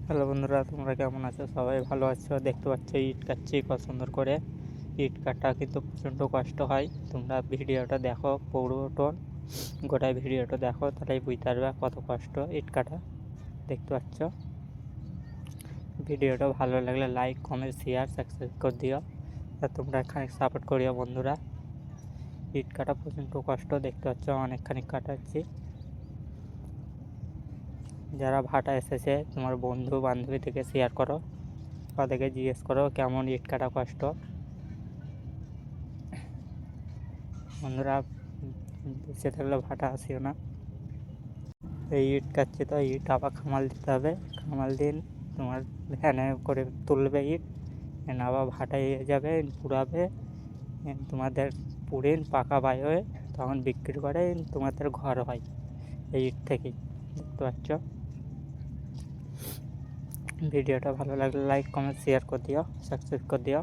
Hello বন্ধুরা, তোমরা কেমন আছো? সবাই ভালো আছো? দেখতে পাচ্ছ ইট কাটছি কত সুন্দর করে। ইট কাটা কিন্তু প্রচণ্ড কষ্ট হয়। তোমরা ভিডিওটা দেখো, পুরোটা গোটাই ভিডিওটা দেখো, তাহলেই বুঝতে পারবে কত কষ্ট ইট কাটা। দেখতে পাচ্ছ, ভিডিওটা ভালো লাগলে লাইক, কমেন্ট, শেয়ার, সাবস্ক্রাইব করে দিও। আর তোমরা এখানে সাপোর্ট করিও বন্ধুরা। ইট কাটা প্রচণ্ড কষ্ট, দেখতে পাচ্ছ অনেকখানি কাটাচ্ছি। যারা ভাটা এসেছে তোমার বন্ধু বান্ধবী থেকে শেয়ার করো, তাদেরকে জিজ্ঞেস করো কেমন ইট কাটা কষ্ট। বন্ধুরা, বেঁচে থাকলে ভাটা আসিও না। এই ইট কাটছে তো ইট আবার খামাল দিতে হবে। খামাল দিন তোমার ভ্যানে করে তুলবে ইট, আবার ভাটায় যাবে, পুড়াবে, তোমাদের পুড়িন পাকা বাই হয়ে তখন বিক্রি করে তোমাদের ঘর হয় এই ইট থেকেই। দেখতে পাচ্ছ। ভিডিওটা ভালো লাগলে লাইক, কমেন্ট, শেয়ার করে দিও, সাবস্ক্রাইব করে দিও।